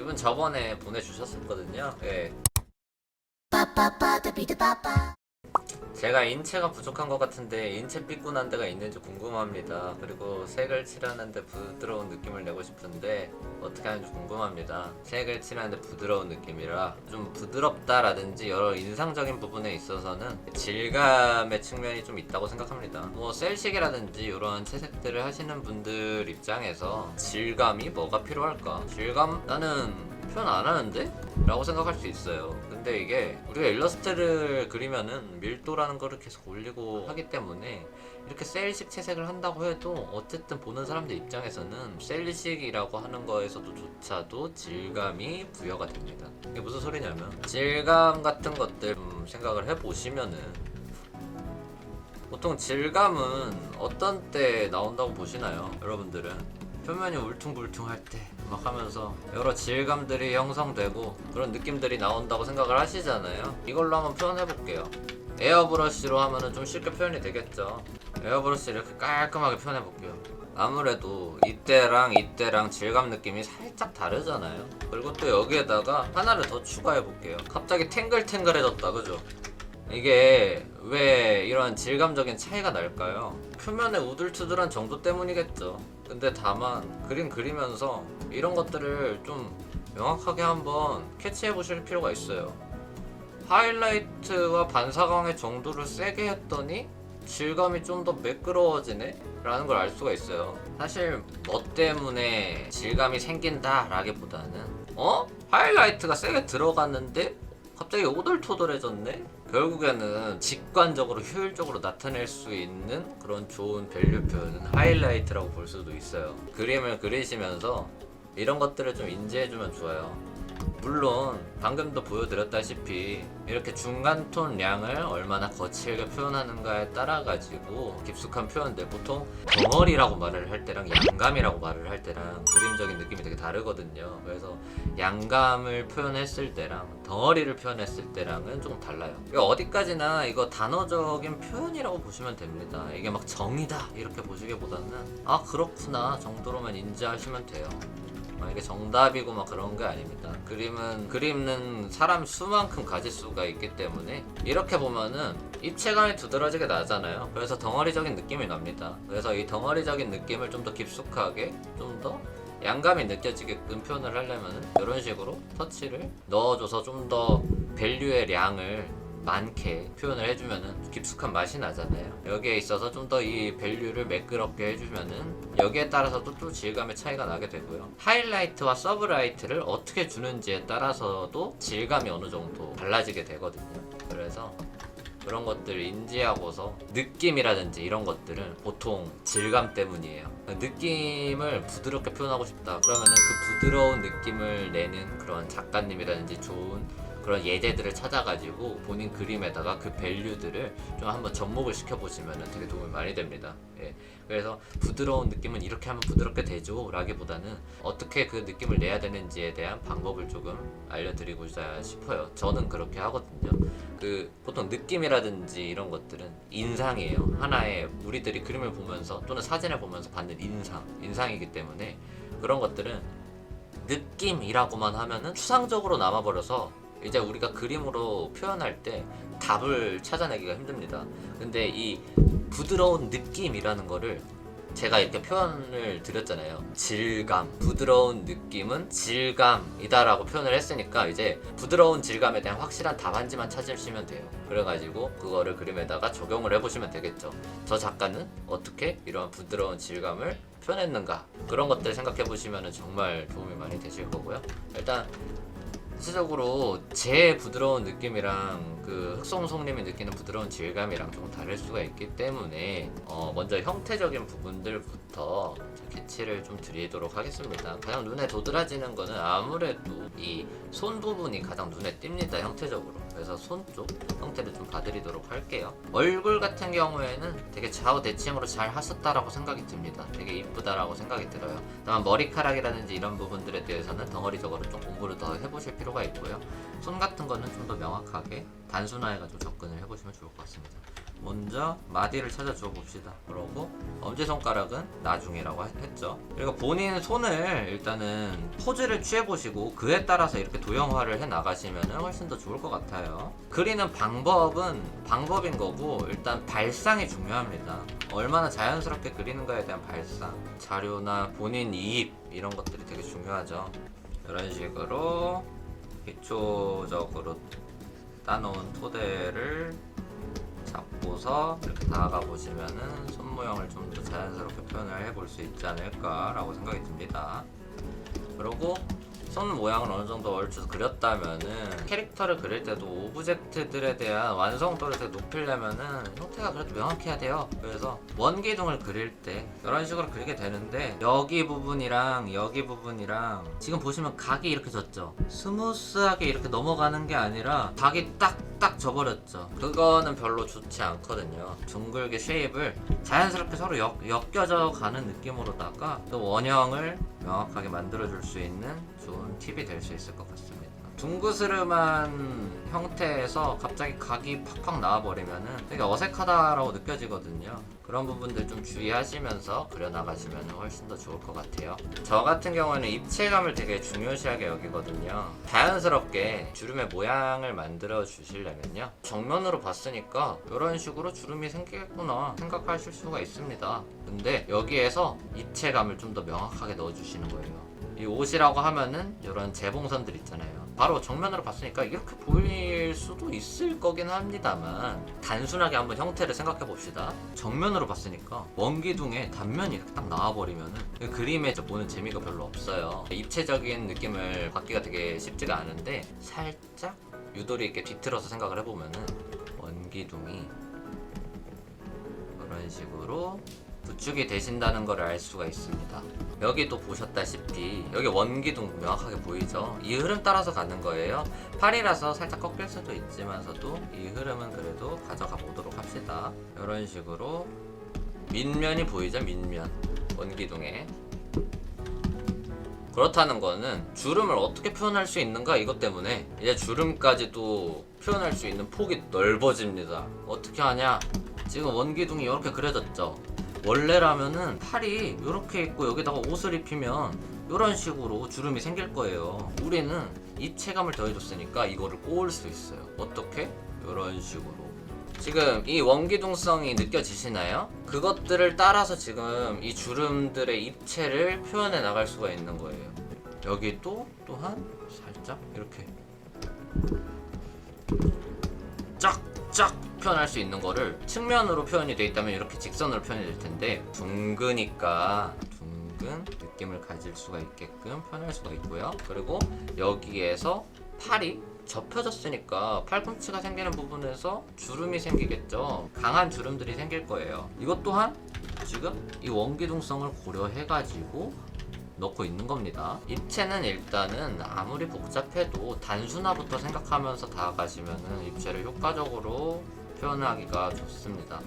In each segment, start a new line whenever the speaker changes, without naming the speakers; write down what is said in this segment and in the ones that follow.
이분 저번에 보내주셨었거든요. 예. 제가 인체가 부족한 것 같은데 인체 삐꾼한 데가 있는지 궁금합니다. 그리고 색을 칠하는데 부드러운 느낌을 내고 싶은데 어떻게 하는지 궁금합니다. 색을 칠하는데 부드러운 느낌이라 좀 부드럽다라든지 여러 인상적인 부분에 있어서는 질감의 측면이 좀 있다고 생각합니다. 뭐 셀식이라든지 이런 채색들을 하시는 분들 입장에서 질감이 뭐가 필요할까? 질감? 나는 표현 안 하는데? 라고 생각할 수 있어요. 근데 이게 우리가 일러스트를 그리면은 밀도라는 거를 계속 올리고 하기 때문에 이렇게 셀식 채색을 한다고 해도 어쨌든 보는 사람들 입장에서는 셀식이라고 하는 거에서도 조차도 질감이 부여가 됩니다. 이게 무슨 소리냐면 질감 같은 것들 생각을 해보시면은 보통 질감은 어떤 때 나온다고 보시나요? 여러분들은 표면이 울퉁불퉁할 때 막 하면서 여러 질감들이 형성되고 그런 느낌들이 나온다고 생각을 하시잖아요. 이걸로 한번 표현해 볼게요. 에어브러쉬로 하면은 좀 쉽게 표현이 되겠죠. 에어브러쉬 이렇게 깔끔하게 표현해 볼게요. 아무래도 이때랑 질감 느낌이 살짝 다르잖아요. 그리고 또 여기에다가 하나를 더 추가해 볼게요. 갑자기 탱글탱글해졌다, 그죠? 이게 왜 이런 질감적인 차이가 날까요? 표면의 우둘투둘한 정도 때문이겠죠. 근데 다만 그림 그리면서 이런 것들을 좀 명확하게 한번 캐치해 보실 필요가 있어요. 하이라이트와 반사광의 정도를 세게 했더니 질감이 좀 더 매끄러워지네? 라는 걸 알 수가 있어요. 사실 뭐 때문에 질감이 생긴다 라기보다는 하이라이트가 세게 들어갔는데 갑자기 오돌토돌해졌네? 결국에는 직관적으로 효율적으로 나타낼 수 있는 그런 좋은 밸류 표현은 하이라이트라고 볼 수도 있어요. 그림을 그리시면서 이런 것들을 좀 인지해주면 좋아요. 물론 방금도 보여드렸다시피 이렇게 중간톤 량을 얼마나 거칠게 표현하는가에 따라 가지고 깊숙한 표현들, 보통 덩어리라고 말을 할 때랑 양감이라고 말을 할 때랑 그림적인 느낌이 되게 다르거든요. 그래서 양감을 표현했을 때랑 덩어리를 표현했을 때랑은 조금 달라요. 이거 어디까지나 이거 단어적인 표현이라고 보시면 됩니다. 이게 막 정의다 이렇게 보시기보다는 아 그렇구나 정도로만 인지하시면 돼요. 이게 정답이고 막 그런 게 아닙니다. 그림은 사람 수만큼 가질 수가 있기 때문에 이렇게 보면은 입체감이 두드러지게 나잖아요. 그래서 덩어리적인 느낌이 납니다. 그래서 이 덩어리적인 느낌을 좀 더 깊숙하게 좀 더 양감이 느껴지게끔 표현을 하려면은 이런 식으로 터치를 넣어줘서 좀 더 밸류의 량을 많게 표현을 해주면은 깊숙한 맛이 나잖아요. 여기에 있어서 좀 더 이 밸류를 매끄럽게 해주면은 여기에 따라서도 또 질감의 차이가 나게 되고요. 하이라이트와 서브라이트를 어떻게 주는지에 따라서도 질감이 어느 정도 달라지게 되거든요. 그래서 그런 것들을 인지하고서 느낌이라든지 이런 것들은 보통 질감 때문이에요. 느낌을 부드럽게 표현하고 싶다 그러면은 그 부드러운 느낌을 내는 그런 작가님이라든지 좋은 그런 예제들을 찾아가지고 본인 그림에다가 그 밸류들을 좀 한번 접목을 시켜보시면 되게 도움이 많이 됩니다. 예. 그래서 부드러운 느낌은 이렇게 하면 부드럽게 되죠 라기보다는 어떻게 그 느낌을 내야 되는지에 대한 방법을 조금 알려드리고자 싶어요. 저는 그렇게 하거든요. 보통 느낌이라든지 이런 것들은 인상이에요. 하나의 우리들이 그림을 보면서 또는 사진을 보면서 받는 인상이기 때문에 그런 것들은 느낌이라고만 하면은 추상적으로 남아버려서 이제 우리가 그림으로 표현할 때 답을 찾아내기가 힘듭니다. 근데 이 부드러운 느낌이라는 거를 제가 이렇게 표현을 드렸잖아요. 질감, 부드러운 느낌은 질감이다라고 표현을 했으니까 이제 부드러운 질감에 대한 확실한 답안지만 찾으시면 돼요. 그래가지고 그거를 그림에다가 적용을 해보시면 되겠죠. 저 작가는 어떻게 이런 부드러운 질감을 표현했는가, 그런 것들 생각해 보시면 정말 도움이 많이 되실 거고요. 일단 전체적으로 제 부드러운 느낌이랑 그 흑송송님이 느끼는 부드러운 질감이랑 조금 다를 수가 있기 때문에 먼저 형태적인 부분들부터 캐치를 좀 드리도록 하겠습니다. 가장 눈에 도드라지는 거는 아무래도 이 손 부분이 가장 눈에 띕니다, 형태적으로. 그래서 손 쪽 형태를 좀 봐드리도록 할게요. 얼굴 같은 경우에는 되게 좌우 대칭으로 잘 하셨다라고 생각이 듭니다. 되게 이쁘다라고 생각이 들어요. 다만 머리카락이라든지 이런 부분들에 대해서는 덩어리적으로 좀 공부를 더 해보실 필요가 있고요. 손 같은 거는 좀 더 명확하게 단순화해가지고 접근을 해보시면 좋을 것 같습니다. 먼저 마디를 찾아줘 봅시다. 그러고 엄지손가락은 나중이라고 했죠. 그리고 본인 손을 일단은 포즈를 취해보시고 그에 따라서 이렇게 도형화를 해 나가시면 훨씬 더 좋을 것 같아요. 그리는 방법은 방법인 거고 일단 발상이 중요합니다. 얼마나 자연스럽게 그리는가에 대한 발상, 자료나 본인 이입 이런 것들이 되게 중요하죠. 이런 식으로 기초적으로 따놓은 토대를 잡고서 이렇게 나아가 보시면은 손 모양을 좀 더 자연스럽게 표현을 해볼 수 있지 않을까라고 생각이 듭니다. 그리고 손 모양을 어느 정도 얼추 그렸다면은 캐릭터를 그릴 때도 오브젝트들에 대한 완성도를 되게 높이려면은 형태가 그래도 명확해야 돼요. 그래서 원기둥을 그릴 때 이런 식으로 그리게 되는데 여기 부분이랑 여기 부분이랑 지금 보시면 각이 이렇게 졌죠. 스무스하게 이렇게 넘어가는 게 아니라 각이 딱 져버렸죠. 그거는 별로 좋지 않거든요. 둥글게 쉐입을 자연스럽게 서로 엮여져 가는 느낌으로다가 또 원형을 명확하게 만들어줄 수 있는 좋은 팁이 될 수 있을 것 같습니다. 둥그스름한 형태에서 갑자기 각이 팍팍 나와버리면은 되게 어색하다라고 느껴지거든요. 그런 부분들 좀 주의하시면서 그려나가시면 훨씬 더 좋을 것 같아요. 저 같은 경우는 입체감을 되게 중요시하게 여기거든요. 자연스럽게 주름의 모양을 만들어 주시려면요, 정면으로 봤으니까 이런 식으로 주름이 생기겠구나 생각하실 수가 있습니다. 근데 여기에서 입체감을 좀 더 명확하게 넣어주시는 거예요. 이 옷이라고 하면은 이런 재봉선들 있잖아요. 바로 정면으로 봤으니까 이렇게 보일 수도 있을 거긴 합니다만 단순하게 한번 형태를 생각해 봅시다. 정면으로 봤으니까 원기둥에 단면이 이렇게 딱 나와버리면은 그 그림에 보는 재미가 별로 없어요. 입체적인 느낌을 받기가 되게 쉽지가 않은데 살짝 유도리 있게 뒤틀어서 생각을 해보면은 원기둥이 이런 식으로 부축이 되신다는 걸 알 수가 있습니다. 여기도 보셨다시피 여기 원기둥 명확하게 보이죠? 이 흐름 따라서 가는 거예요. 팔이라서 살짝 꺾일 수도 있지만서도 이 흐름은 그래도 가져가 보도록 합시다. 이런 식으로 밑면이 보이죠? 밑면 원기둥에. 그렇다는 거는 주름을 어떻게 표현할 수 있는가 이것 때문에 이제 주름까지도 표현할 수 있는 폭이 넓어집니다. 어떻게 하냐? 지금 원기둥이 이렇게 그려졌죠? 원래라면은 팔이 이렇게 있고 여기다가 옷을 입히면 이런 식으로 주름이 생길 거예요. 우리는 입체감을 더해줬으니까 이거를 꼬을 수 있어요. 어떻게? 이런 식으로. 지금 이 원기둥성이 느껴지시나요? 그것들을 따라서 지금 이 주름들의 입체를 표현해 나갈 수가 있는 거예요. 여기도 또한 살짝 이렇게 쫙 표현할 수 있는 거를 측면으로 표현이 돼 있다면 이렇게 직선으로 표현이 될 텐데 둥그니까 둥근 느낌을 가질 수가 있게끔 표현할 수가 있고요. 그리고 여기에서 팔이 접혀졌으니까 팔꿈치가 생기는 부분에서 주름이 생기겠죠. 강한 주름들이 생길 거예요. 이것 또한 지금 이 원기둥성을 고려해가지고 넣고 있는 겁니다. 입체는 일단은 아무리 복잡해도 단순화부터 생각하면서 다가가시면은 입체를 효과적으로 표현하기가 좋습니다.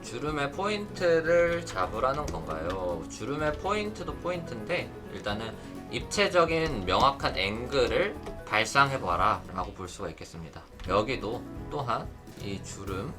주름의 포인트를 잡으라는 건가요? 주름의 포인트도 포인트인데 일단은 입체적인 명확한 앵글을 발상해봐라 라고 볼 수가 있겠습니다. 여기도 또한 이 주름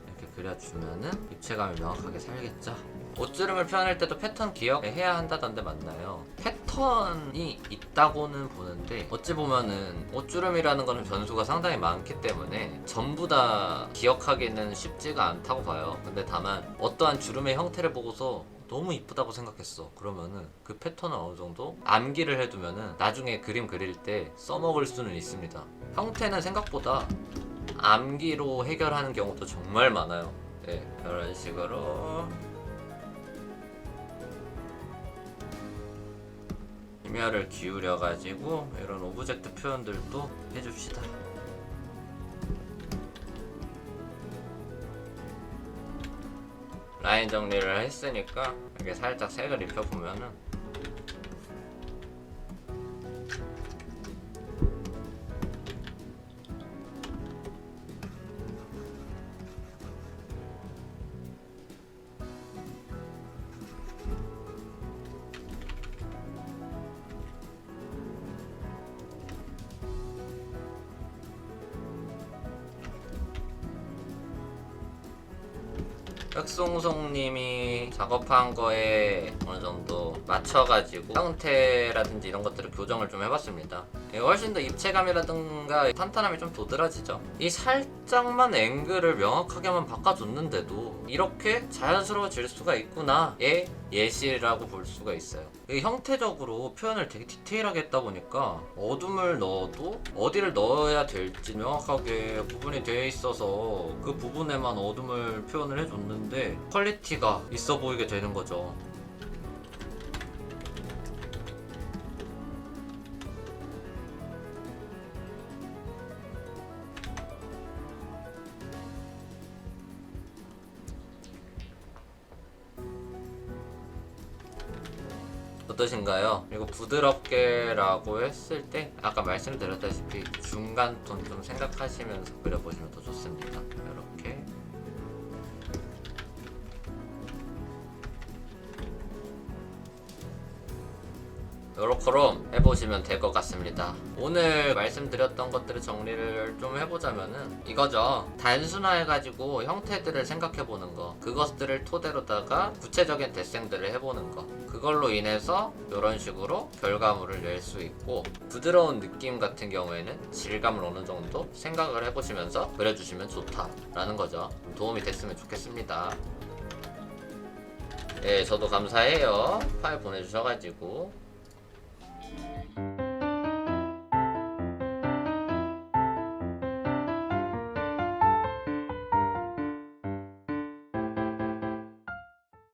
이렇게 그려주면은 입체감이 명확하게 살겠죠. 옷주름을 표현할 때도 패턴 기억해야 한다던데 맞나요? 패턴이 있다고는 보는데 어찌 보면은 옷주름이라는 거는 변수가 상당히 많기 때문에 전부 다 기억하기는 쉽지가 않다고 봐요. 근데 다만 어떠한 주름의 형태를 보고서 너무 이쁘다고 생각했어. 그러면은 그 패턴을 어느 정도 암기를 해두면은 나중에 그림 그릴 때 써먹을 수는 있습니다. 형태는 생각보다 암기로 해결하는 경우도 정말 많아요. 네, 이런 식으로 심혈을 기울여 가지고 이런 오브젝트 표현들도 해줍시다. 라인 정리를 했으니까 이렇게 살짝 색을 입혀보면은 흑송송님이 작업한 거에 어느 정도 맞춰가지고 형태라든지 이런 것들을 교정을 좀 해봤습니다. 훨씬 더 입체감이라든가 탄탄함이 좀 도드라지죠. 이 살짝만 앵글을 명확하게만 바꿔줬는데도 이렇게 자연스러워질 수가 있구나의 예시라고 볼 수가 있어요. 이게 형태적으로 표현을 되게 디테일하게 했다 보니까 어둠을 넣어도 어디를 넣어야 될지 명확하게 구분이 되어 있어서 그 부분에만 어둠을 표현을 해줬는데 퀄리티가 있어 보이게 되는 거죠. 어떠신가요? 그리고 부드럽게 라고 했을 때 아까 말씀드렸다시피 중간 톤 좀 생각하시면서 그려보시면 더 좋습니다. 이렇게 요렇게럼 해보시면 될 것 같습니다. 오늘 말씀드렸던 것들을 정리를 좀 해보자면은 이거죠. 단순화해가지고 형태들을 생각해보는 거, 그것들을 토대로다가 구체적인 데생들을 해보는 거, 그걸로 인해서 이런 식으로 결과물을 낼 수 있고, 부드러운 느낌 같은 경우에는 질감을 어느 정도 생각을 해보시면서 그려주시면 좋다라는 거죠. 도움이 됐으면 좋겠습니다. 예, 저도 감사해요. 파일 보내주셔가지고.